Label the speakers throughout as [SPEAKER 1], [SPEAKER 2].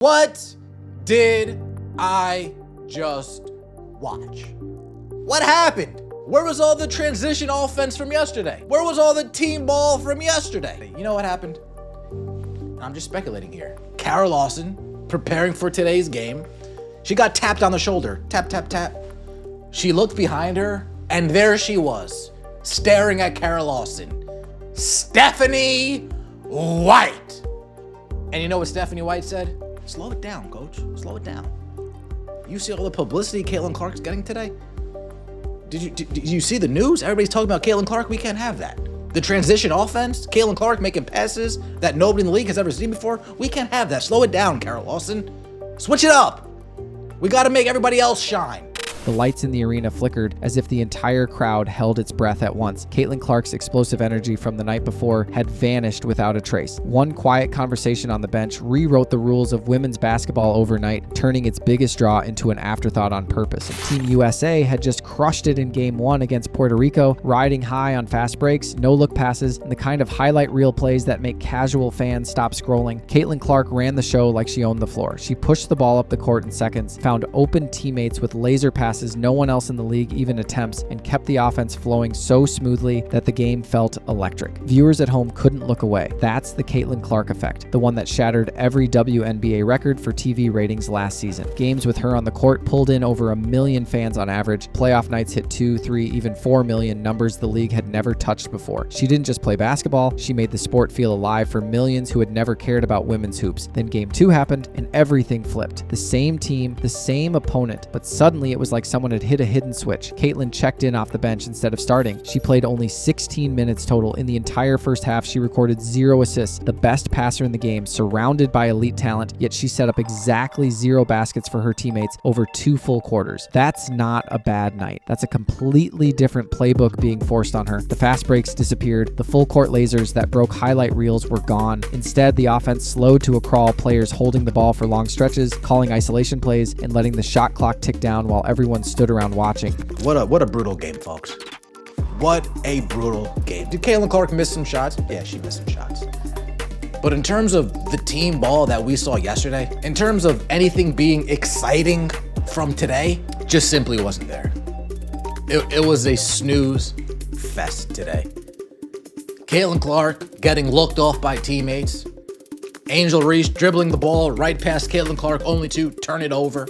[SPEAKER 1] What did I just watch? What happened? Where was all the transition offense from yesterday? Where was all the team ball from yesterday? You know what happened? I'm just speculating here. Kara Lawson, preparing for today's game, she got tapped on the shoulder. Tap, tap, tap. She looked behind her, and there she was, staring at Kara Lawson. Stephanie White. And you know what Stephanie White said? Slow it down, coach. Slow it down. You see all the publicity Caitlin Clark's getting today? Did you see the news? Everybody's talking about Caitlin Clark. We can't have that. The transition offense, Caitlin Clark making passes that nobody in the league has ever seen before. We can't have that. Slow it down, Kara Lawson. Switch it up. We got to make everybody else shine.
[SPEAKER 2] The lights in the arena flickered as if the entire crowd held its breath at once. Caitlin Clark's explosive energy from the night before had vanished without a trace. One quiet conversation on the bench rewrote the rules of women's basketball overnight, turning its biggest draw into an afterthought on purpose. And Team USA had just crushed it in Game 1 against Puerto Rico, riding high on fast breaks, no-look passes, and the kind of highlight reel plays that make casual fans stop scrolling. Caitlin Clark ran the show like she owned the floor. She pushed the ball up the court in seconds, found open teammates with laser passes no one else in the league even attempts, and kept the offense flowing so smoothly that the game felt electric. Viewers at home couldn't look away. That's the Caitlin Clark effect, the one that shattered every WNBA record for TV ratings last season. Games with her on the court pulled in over 1 million fans on average. Playoff nights hit 2, 3, even 4 million, numbers the league had never touched before. She didn't just play basketball, she made the sport feel alive for millions who had never cared about women's hoops. Then Game 2 happened and everything flipped. The same team, the same opponent, but suddenly it was like someone had hit a hidden switch. Caitlin checked in off the bench instead of starting. She played only 16 minutes total. In the entire first half, she recorded 0 assists, the best passer in the game, surrounded by elite talent, yet she set up exactly 0 baskets for her teammates over 2 full quarters. That's not a bad night. That's a completely different playbook being forced on her. The fast breaks disappeared. The full court lasers that broke highlight reels were gone. Instead, the offense slowed to a crawl, players holding the ball for long stretches, calling isolation plays, and letting the shot clock tick down while everyone stood around watching.
[SPEAKER 1] What a brutal game, folks. What a brutal game. Did Caitlin Clark miss some shots? Yeah, she missed some shots. But in terms of the team ball that we saw yesterday, in terms of anything being exciting from today, just simply wasn't there. It was a snooze fest today. Caitlin Clark getting looked off by teammates. Angel Reese dribbling the ball right past Caitlin Clark, only to turn it over.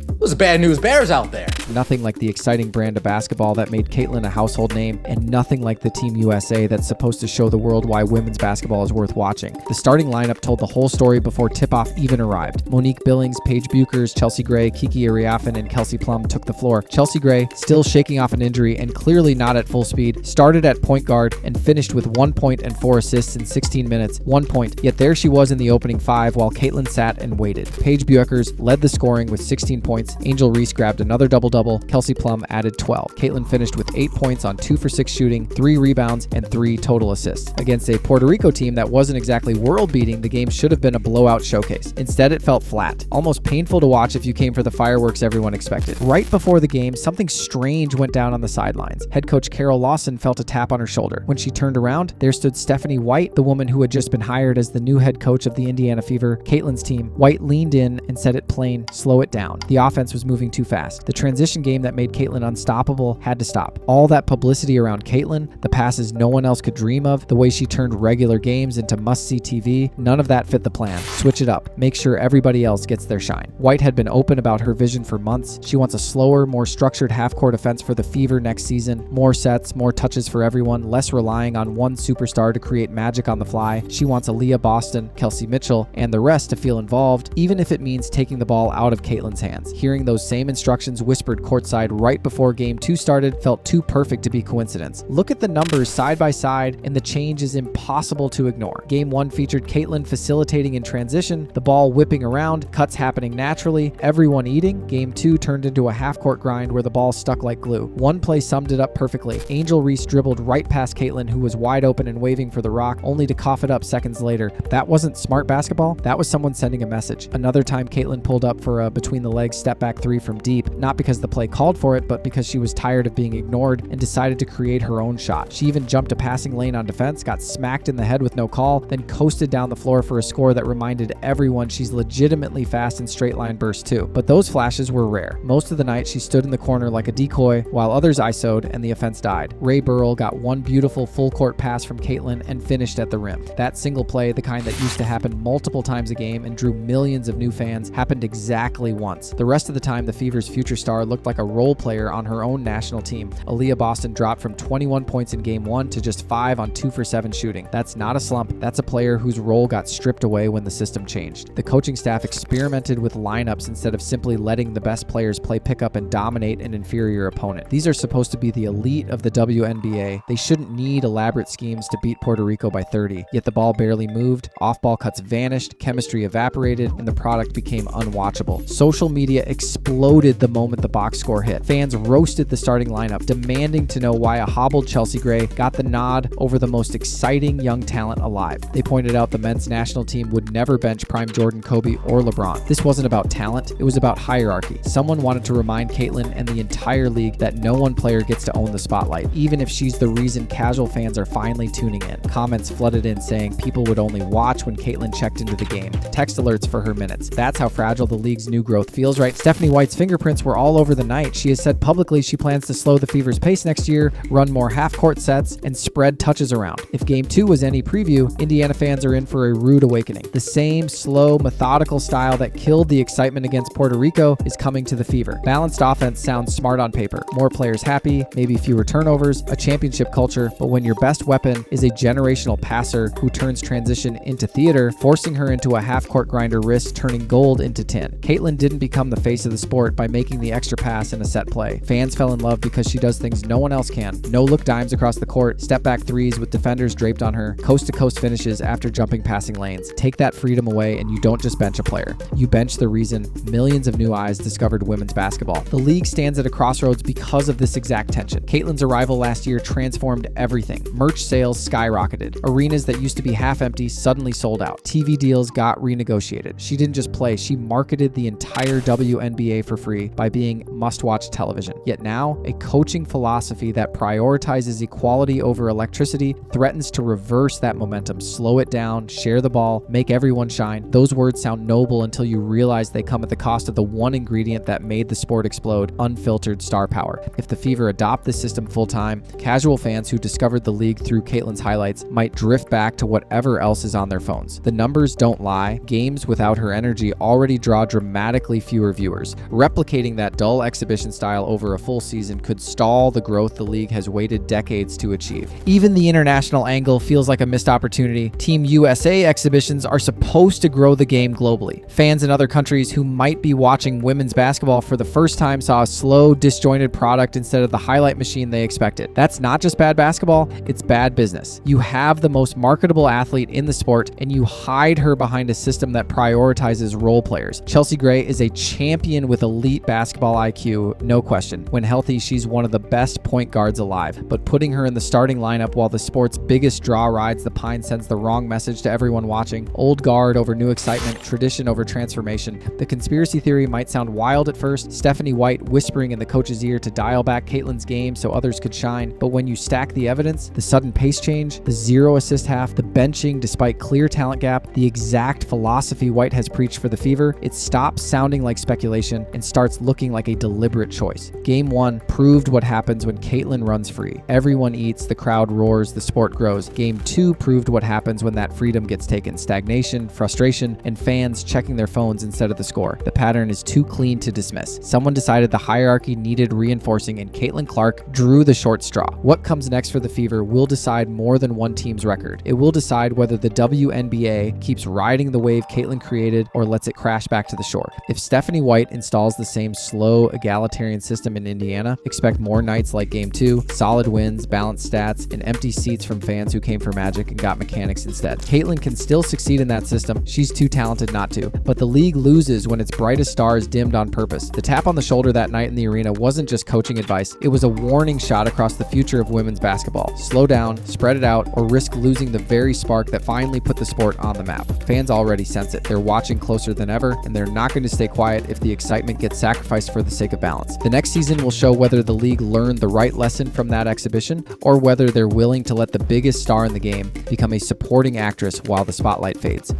[SPEAKER 1] It was bad news bears out there.
[SPEAKER 2] Nothing like the exciting brand of basketball that made Caitlin a household name, and nothing like the Team USA that's supposed to show the world why women's basketball is worth watching. The starting lineup told the whole story before tip-off even arrived. Monique Billings, Paige Buchers, Chelsea Gray, Kiki Ariafen, and Kelsey Plum took the floor. Chelsea Gray, still shaking off an injury and clearly not at full speed, started at point guard and finished with 1 point and 4 assists in 16 minutes. 1 point, yet there she was in the opening 5 while Caitlin sat and waited. Paige Buchers led the scoring with 16 points. Angel Reese grabbed another double-double. Kelsey Plum added 12. Caitlin finished with 8 points on 2 for 6 shooting, 3 rebounds, and 3 total assists. Against a Puerto Rico team that wasn't exactly world-beating, the game should have been a blowout showcase. Instead, it felt flat, almost painful to watch if you came for the fireworks everyone expected. Right before the game, something strange went down on the sidelines. Head coach Kara Lawson felt a tap on her shoulder. When she turned around, there stood Stephanie White, the woman who had just been hired as the new head coach of the Indiana Fever, Caitlin's team. White leaned in and said it plain, slow it down. The offense was moving too fast. The transition game that made Caitlin unstoppable had to stop. All that publicity around Caitlin, the passes no one else could dream of, the way she turned regular games into must-see TV, none of that fit the plan. Switch it up. Make sure everybody else gets their shine. White had been open about her vision for months. She wants a slower, more structured half-court offense for the Fever next season. More sets, more touches for everyone, less relying on one superstar to create magic on the fly. She wants Aaliyah Boston, Kelsey Mitchell, and the rest to feel involved, even if it means taking the ball out of Caitlin's hands. Hearing those same instructions whispered courtside right before Game 2 started felt too perfect to be coincidence. Look at the numbers side by side, and the change is impossible to ignore. Game 1 featured Caitlin facilitating in transition, the ball whipping around, cuts happening naturally, everyone eating. Game 2 turned into a half-court grind where the ball stuck like glue. One play summed it up perfectly. Angel Reese dribbled right past Caitlin, who was wide open and waving for the rock, only to cough it up seconds later. That wasn't smart basketball, that was someone sending a message. Another time Caitlin pulled up for a between-the-legs step-back 3 from deep, not because the the play called for it, but because she was tired of being ignored and decided to create her own shot. She even jumped a passing lane on defense, got smacked in the head with no call, then coasted down the floor for a score that reminded everyone she's legitimately fast in straight line bursts too. But those flashes were rare. Most of the night, she stood in the corner like a decoy, while others ISO'd and the offense died. Ray Burrell got one beautiful full court pass from Caitlin and finished at the rim. That single play, the kind that used to happen multiple times a game and drew millions of new fans, happened exactly once. The rest of the time, the Fever's future star looked like a role player on her own national team. Aaliyah Boston dropped from 21 points in game 1 to just 5 on 2 for 7 shooting. That's not a slump. That's a player whose role got stripped away when the system changed. The coaching staff experimented with lineups instead of simply letting the best players play pickup and dominate an inferior opponent. These are supposed to be the elite of the WNBA. They shouldn't need elaborate schemes to beat Puerto Rico by 30. Yet the ball barely moved, off-ball cuts vanished, chemistry evaporated, and the product became unwatchable. Social media exploded the moment the box score hit. Fans roasted the starting lineup, demanding to know why a hobbled Chelsea Gray got the nod over the most exciting young talent alive. They pointed out the men's national team would never bench prime Jordan, Kobe, or LeBron. This wasn't about talent, it was about hierarchy. Someone wanted to remind Caitlin and the entire league that no one player gets to own the spotlight, even if she's the reason casual fans are finally tuning in. Comments flooded in saying people would only watch when Caitlin checked into the game. Text alerts for her minutes. That's how fragile the league's new growth feels, right? Stephanie White's fingerprints were all over the night. She has said publicly she plans to slow the Fever's pace next year, run more half-court sets, and spread touches around. If Game 2 was any preview, Indiana fans are in for a rude awakening. The same slow, methodical style that killed the excitement against Puerto Rico is coming to the Fever. Balanced offense sounds smart on paper. More players happy, maybe fewer turnovers, a championship culture, but when your best weapon is a generational passer who turns transition into theater, forcing her into a half-court grinder risks turning gold into tin. Caitlin didn't become the face of the sport by making the extra pass in a set play. Fans fell in love because she does things no one else can. No-look dimes across the court, step-back threes with defenders draped on her, coast-to-coast finishes after jumping passing lanes. Take that freedom away and you don't just bench a player. You bench the reason millions of new eyes discovered women's basketball. The league stands at a crossroads because of this exact tension. Caitlin's arrival last year transformed everything. Merch sales skyrocketed. Arenas that used to be half empty suddenly sold out. TV deals got renegotiated. She didn't just play, she marketed the entire WNBA for free by being must-watch television. Yet now, a coaching philosophy that prioritizes equality over electricity threatens to reverse that momentum, slow it down, share the ball, make everyone shine. Those words sound noble until you realize they come at the cost of the one ingredient that made the sport explode: unfiltered star power. If the Fever adopt this system full-time, casual fans who discovered the league through Caitlin's highlights might drift back to whatever else is on their phones. The numbers don't lie. Games without her energy already draw dramatically fewer viewers. Replicating that dull exhibition style over a full season could stall the growth the league has waited decades to achieve. Even the international angle feels like a missed opportunity. Team USA exhibitions are supposed to grow the game globally. Fans in other countries who might be watching women's basketball for the first time saw a slow, disjointed product instead of the highlight machine they expected. That's not just bad basketball, it's bad business. You have the most marketable athlete in the sport, and you hide her behind a system that prioritizes role players. Chelsea Gray is a champion with elite basketball IQ, no question. When healthy, she's one of the best point guards alive, but putting her in the starting lineup while the sport's biggest draw rides the pine sends the wrong message to everyone watching. Old guard over new excitement, tradition over transformation. The conspiracy theory might sound wild at first, Stephanie White whispering in the coach's ear to dial back Caitlin's game so others could shine, but when you stack the evidence, the sudden pace change, the 0 assist half, the benching despite clear talent gap, the exact philosophy White has preached for the Fever, it stops sounding like speculation and starts looking like a deliberate choice. Game 1 proved what happens when Caitlin runs free. Everyone eats, the crowd roars, the sport grows. Game 2 proved what happens when that freedom gets taken: stagnation, frustration, and fans checking their phones instead of the score. The pattern is too clean to dismiss. Someone decided the hierarchy needed reinforcing, and Caitlin Clark drew the short straw. What comes next for the Fever will decide more than one team's record. It will decide whether the WNBA keeps riding the wave Caitlin created or lets it crash back to the shore. If Stephanie White installs the same slow, egalitarian system in Indiana, expect more nights like Game 2, solid wins, balanced stats, and empty seats from fans who came for magic and got mechanics instead. Caitlin can still succeed in that system. She's too talented not to. But the league loses when its brightest star is dimmed on purpose. The tap on the shoulder that night in the arena wasn't just coaching advice. It was a warning shot across the future of women's basketball. Slow down, spread it out, or risk losing the very spark that finally put the sport on the map. Fans already sense it. They're watching closer than ever, and they're not going to stay quiet if the excitement gets sacrificed for the sake of balance. The next season will show whether the league learned the right lesson from that exhibition or whether they're willing to let the biggest star in the game become a supporting actress while the spotlight fades.